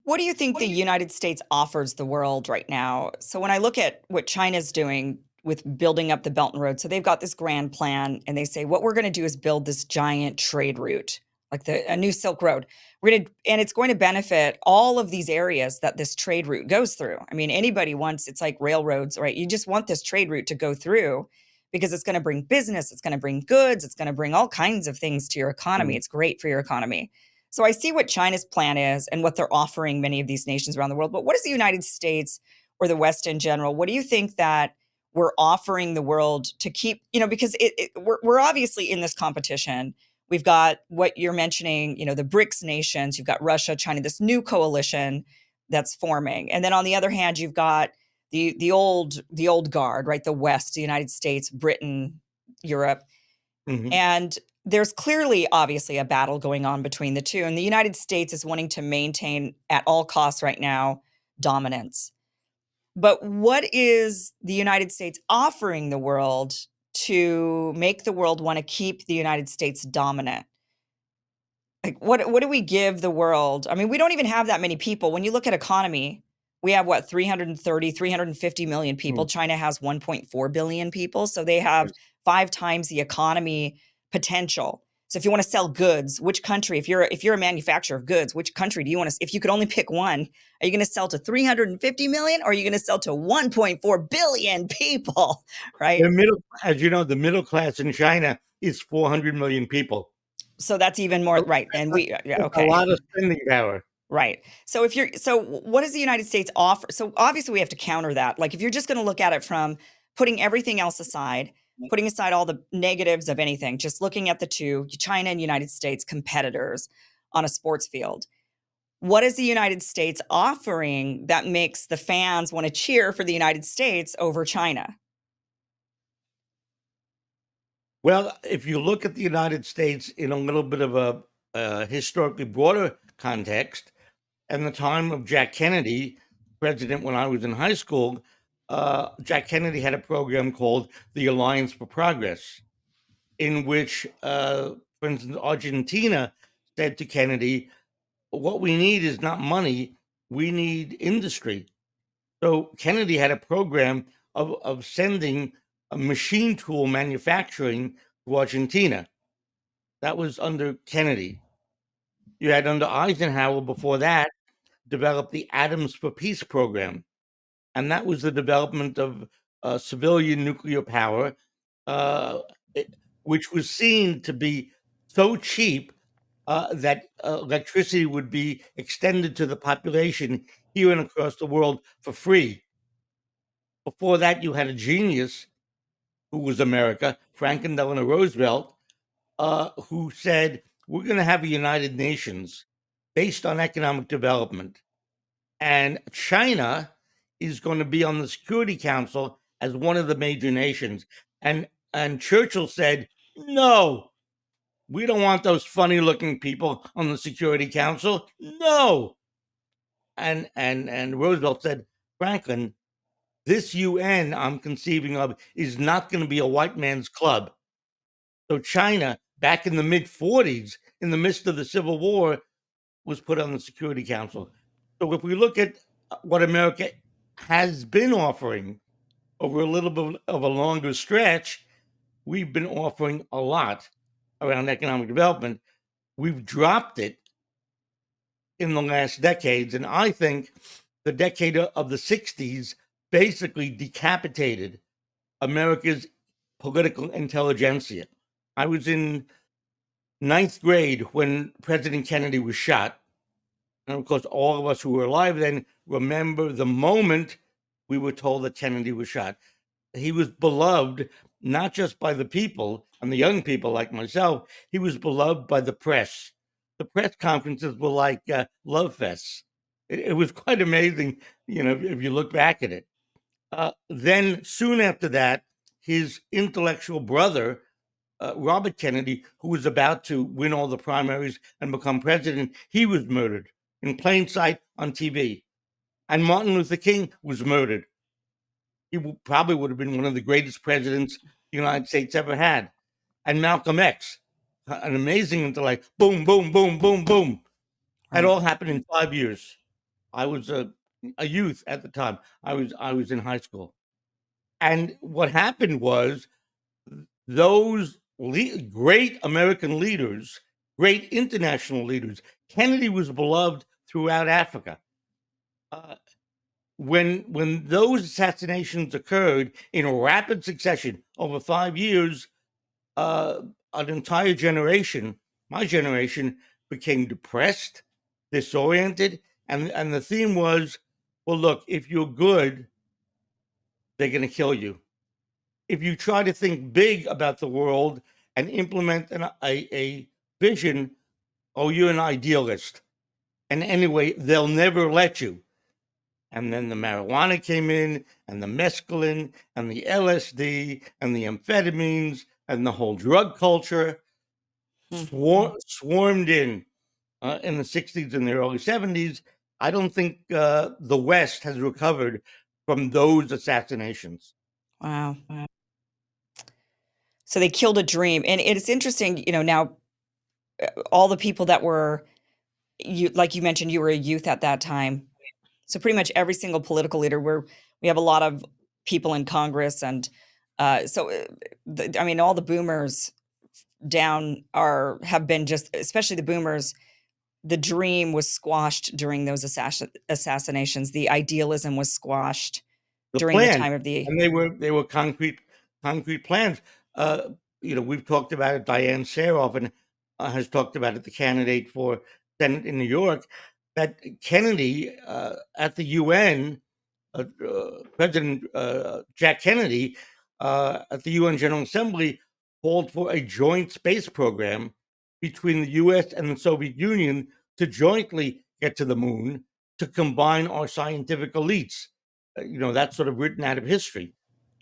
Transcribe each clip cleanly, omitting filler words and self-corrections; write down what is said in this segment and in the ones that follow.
What do you think the United States offers the world right now? So when I look at what China's doing with building up the Belt and Road, so they've got this grand plan and they say what we're going to do is build this giant trade route, like a new Silk Road. And it's going to benefit all of these areas that this trade route goes through. I mean, anybody wants, it's like railroads, right? You just want this trade route to go through because it's going to bring business, it's going to bring goods, it's going to bring all kinds of things to your economy. Mm. It's great for your economy. So I see what China's plan is and what they're offering many of these nations around the world. But what is the United States or the West in general? What do you think that we're offering the world to keep, because we're obviously in this competition. We've got what you're mentioning, the BRICS nations, you've got Russia, China, this new coalition that's forming. And then on the other hand, you've got the old guard, right? The West, the United States, Britain, Europe. Mhm. And there's clearly, obviously, a battle going on between the two. And the United States is wanting to maintain at all costs right now dominance. But what is the United States offering the world to make the world want to keep the United States dominant? Like what do we give the world? I mean, we don't even have that many people. When you look at economy, we have what 330, 350 million people. Mm. China has 1.4 billion people, so they have Yes. 5 times the economy potential. So if you want to sell goods, which country, if you're a manufacturer of goods, which country do you want to, if you could only pick one, are you going to sell to 350 million or are you going to sell to 1.4 billion people, right? As you know, the middle class in China is 400 million people. So that's even more So right. And yeah, that's a okay. lot of spending power. Right. So what does the United States offer? So obviously we have to counter that. Like if you're just going to look at it from putting everything else aside, putting aside all the negatives of anything, just looking at the two, China and United States competitors on a sports field. What is the United States offering that makes the fans want to cheer for the United States over China? Well, if you look at the United States in a little bit of a historically broader context, in the time of Jack Kennedy, president when I was in high school, Jack Kennedy had a program called the Alliance for Progress, in which, for instance, Argentina said to Kennedy, what we need is not money, we need industry. So Kennedy had a program of sending a machine tool manufacturing to Argentina. That was under Kennedy. You had under Eisenhower before that developed the Atoms for Peace program, and that was the development of civilian nuclear power, uh, which was seen to be so cheap that electricity would be extended to the population here and across the world for free. Before that, you had a genius who was America, Franklin Delano Roosevelt, who said, we're going to have a United Nations based on economic development. And China is going to be on the Security Council as one of the major nations. And Churchill said, no, we don't want those funny looking people on the Security Council. No. And Roosevelt said, Franklin, this UN I'm conceiving of is not going to be a white man's club. So China, back in the mid 40s, in the midst of the Civil War, was put on the Security Council. So if we look at what America has been offering over a little bit of a longer stretch, we've been offering a lot around economic development. We've dropped it in the last decades. And I think the decade of the 60s basically decapitated America's political intelligentsia. I was in ninth grade when President Kennedy was shot. And of course, all of us who were alive then remember the moment we were told that Kennedy was shot. He was beloved not just by the people and the young people like myself, he was beloved by the press. The press conferences were like love fests. It was quite amazing, if you look back at it. Then, soon after that, his intellectual brother, Robert Kennedy, who was about to win all the primaries and become president, he was murdered in plain sight on TV. And Martin Luther King was murdered. He probably would have been one of the greatest presidents the United States ever had. And Malcolm X, an amazing intellect, boom, boom, boom, boom, boom. That Right. all happened in 5 years. I was a youth at the time. I was in high school, and what happened was those great American leaders, great international leaders. Kennedy was beloved throughout Africa. Uh, when those assassinations occurred in rapid succession over 5 years, uh, an entire generation, my generation, became depressed, disoriented, and the theme was, well, look, if you're good, they're going to kill you. If you try to think big about the world and implement a vision, oh, you're an idealist. And anyway, they'll never let you. And then the marijuana came in, and the mescaline, and the LSD, and the amphetamines, and the whole drug culture Mhm. swarmed in the 60s and the early 70s. I don't think the West has recovered from those assassinations. Wow. So they killed a dream, and it's interesting, now all the people that were you like you mentioned, you were a youth at that time. So pretty much every single political leader, we have a lot of people in Congress, and I mean, all the boomers down are have been just, especially the boomers. The dream was squashed during those assassinations. The idealism was squashed The during the plan, time of the and they were concrete plans. Uh, we've talked about it. Diane Saroff and has talked about it. The candidate for Senate in New York, that Kennedy at the UN, President Jack Kennedy at the UN General Assembly called for a joint space program between the U.S. and the Soviet Union to jointly get to the moon, to combine our scientific elites. That's sort of written out of history.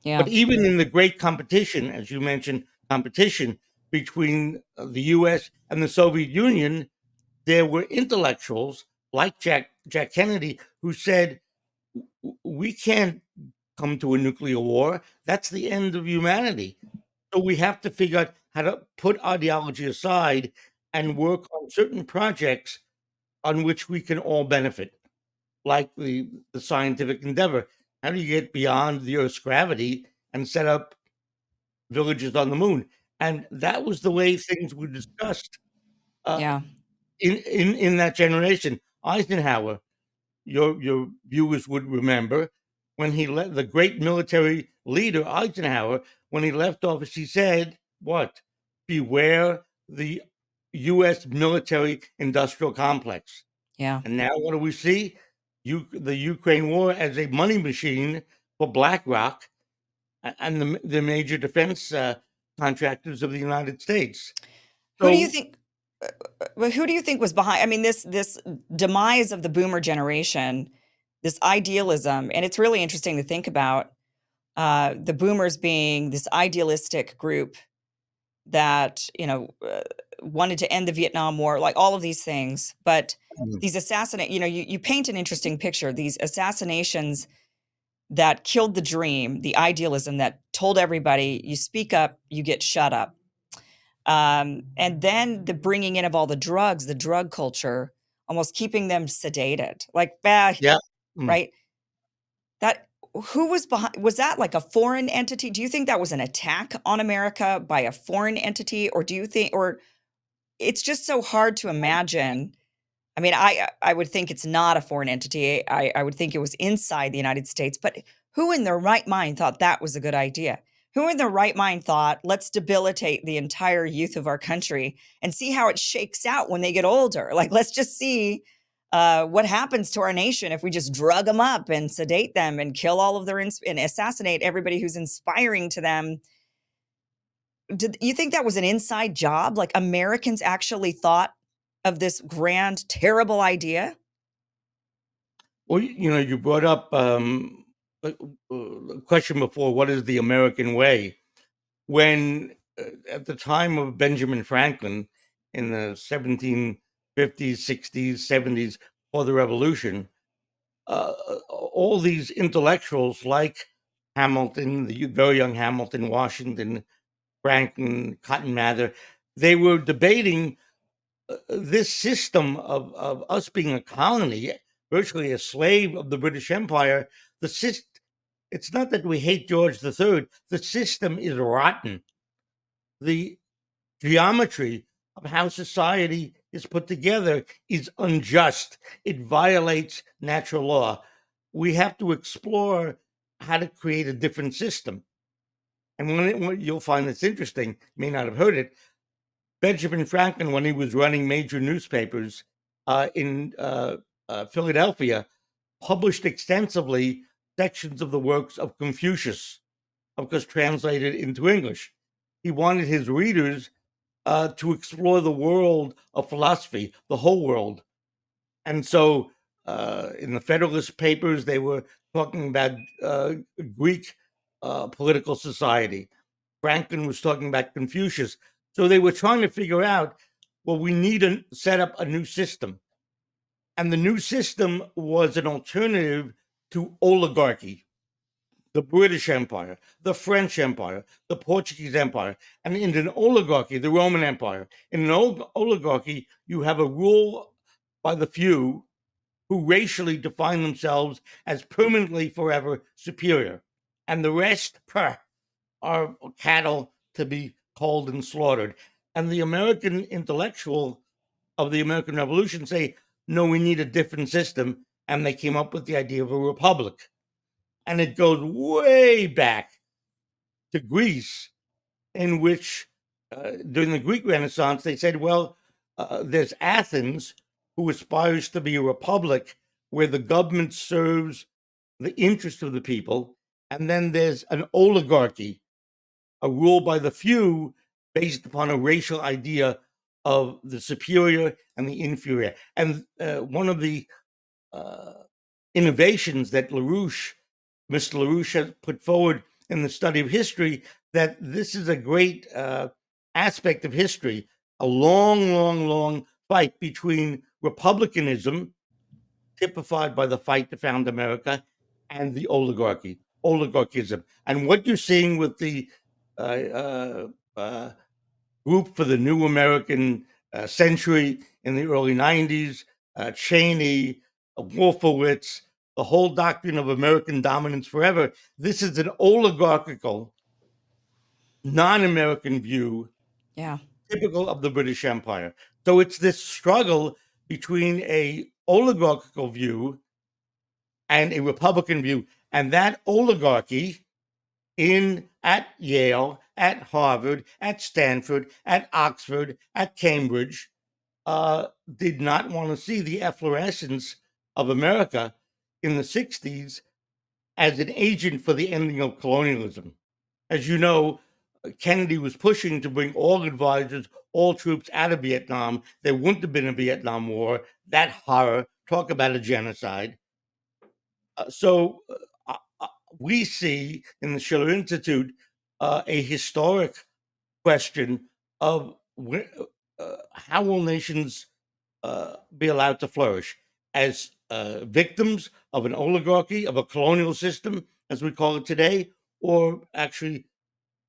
yeah, But even in the great competition, as you mentioned, competition between the U.S. and the Soviet Union, there were intellectuals like Jack Kennedy who said, We can't come to a nuclear war. That's the end of humanity. So we have to figure out how to put ideology aside and work on certain projects on which we can all benefit, like the scientific endeavor. How do you get beyond the Earth's gravity and set up villages on the moon? And that was the way things were discussed uh, yeah. in that generation. Eisenhower, your viewers would remember, when he let the great military leader Eisenhower, when he left office, he said, "What? Beware the U.S. military industrial complex." Yeah. And now what do we see? The Ukraine war as a money machine for BlackRock and the major defense contractors of the United States. Who do you So think who do you think was behind, I mean, this demise of the boomer generation, this idealism, and it's really interesting to think about, the boomers being this idealistic group that, wanted to end the Vietnam War, like all of these things, but mm, these assassinate you paint an interesting picture, these assassinations that killed the dream, the idealism that told everybody, "You speak up, you get shut up." And then the bringing in of all the drug culture, almost keeping them sedated, like, yeah, mm. right? That who was behind, was that like a foreign entity? Do you think that was an attack on America by a foreign entity? Or do you think, or it's just so hard to imagine. I mean, I would think it's not a foreign entity. I would think it was inside the United States, but who in their right mind thought that was a good idea? Who in their right mind thought, let's debilitate the entire youth of our country and see how it shakes out when they get older? Like, let's just see what happens to our nation if we just drug them up and sedate them and kill all of and assassinate everybody who's inspiring to them. Did you think that was an inside job? Like, Americans actually thought of this grand, terrible idea? Well, you brought up a question before. What is the American way? When at the time of Benjamin Franklin in the 1750s, 60s, 70s, for the Revolution, all these intellectuals like Hamilton, the very young Hamilton, Washington, Franklin, Cotton Mather, they were debating this system of us being a colony virtually a slave of the British Empire. The system, it's not that we hate George III. The system is rotten. The geometry of how society is put together is unjust. It violates natural law. We have to explore how to create a different system. And when you'll find this interesting, you may not have heard it. Benjamin Franklin, when he was running major newspapers in Philadelphia, published extensively sections of the works of Confucius, of course, translated into English. He wanted his readers to explore the world of philosophy, the whole world. And so in the Federalist Papers, they were talking about Greek political society. Franklin was talking about Confucius. So they were trying to figure out, well, we need to set up a new system. And the new system was an alternative to oligarchy, the British Empire, the French Empire, the Portuguese Empire, and in an oligarchy, the Roman Empire. In an oligarchy, you have a rule by the few who racially define themselves as permanently forever superior, and the rest are cattle to be culled and slaughtered. And the American intellectual of the American Revolution say, no, we need a different system. And they came up with the idea of a republic. And it goes way back to Greece, in which during the Greek Renaissance, they said, well, there's Athens, who aspires to be a republic where the government serves the interest of the people. And then there's an oligarchy, a rule by the few based upon a racial idea of the superior and the inferior. And one of the uh, innovations that Mr. LaRouche has put forward in the study of history, that this is a great aspect of history, a long, long, long fight between republicanism, typified by the fight to found America, and the oligarchism. And what you're seeing with the uh, uh, uh, group for the new American century in the early 90s, Cheney, Wolfowitz, the whole doctrine of American dominance forever. This is an oligarchical, non American view, Yeah. typical of the British Empire. So it's this struggle between a oligarchical view and a Republican view. And that oligarchy in at Yale, at Harvard, at Stanford, at Oxford, at Cambridge, did not want to see the efflorescence of America in the 60s as an agent for the ending of colonialism. As you know, Kennedy was pushing to bring all advisors, all troops out of Vietnam. There wouldn't have been a Vietnam War. That horror, talk about a genocide. So we see in the Schiller Institute a historic question of how will nations be allowed to flourish as victims of an oligarchy, of a colonial system, as we call it today, or actually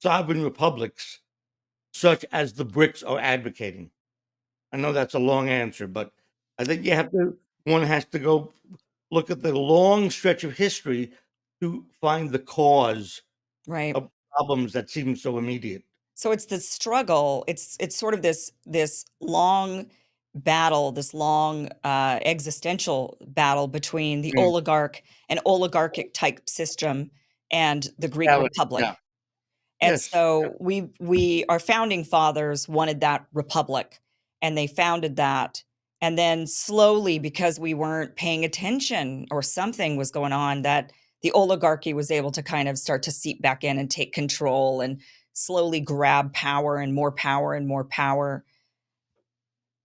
sovereign republics, such as the BRICS are advocating. I know that's a long answer, but I think one has to go look at the long stretch of history to find the cause Right. of problems that seem so immediate. So it's the struggle. It's sort of this long battle, this long existential battle between the Mm. oligarch and oligarchic type system and the Greek Reality, yeah. Republic. And Yes. Yeah. so we our founding fathers wanted that republic, and they founded that. And then slowly, because we weren't paying attention or something was going on, that the oligarchy was able to kind of start to seep back in and take control and slowly grab power and more power and more power.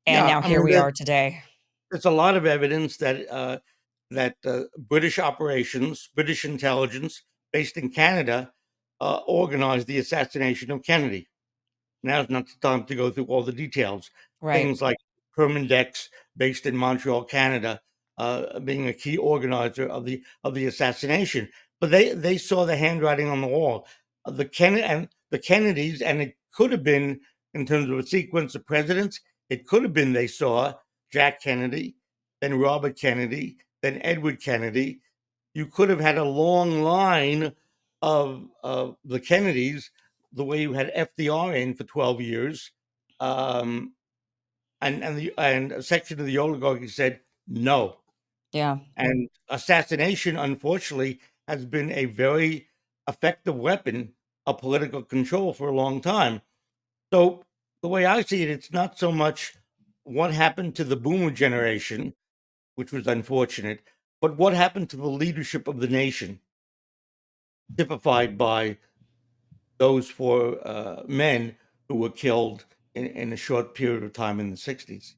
And Yeah, now I here mean, we are today. there's a lot of evidence that British operations, British intelligence based in Canada, organized the assassination of Kennedy. Now's not the time to go through all the details. Right. Things like Herman Dex, based in Montreal, Canada, being a key organizer of the assassination. But they saw the handwriting on the wall. The Kennedys, and it could have been in terms of a sequence of presidents. It could have been they saw Jack Kennedy, then Robert Kennedy, than Edward Kennedy. You could have had a long line of the Kennedys, the way you had FDR in for 12 years, um, and a section of the oligarchy said no. Yeah. And assassination, unfortunately, has been a very effective weapon of political control for a long time. So the way I see it, it's not so much what happened to the boomer generation, which was unfortunate, but what happened to the leadership of the nation, typified by those four men who were killed in a short period of time in the 60s.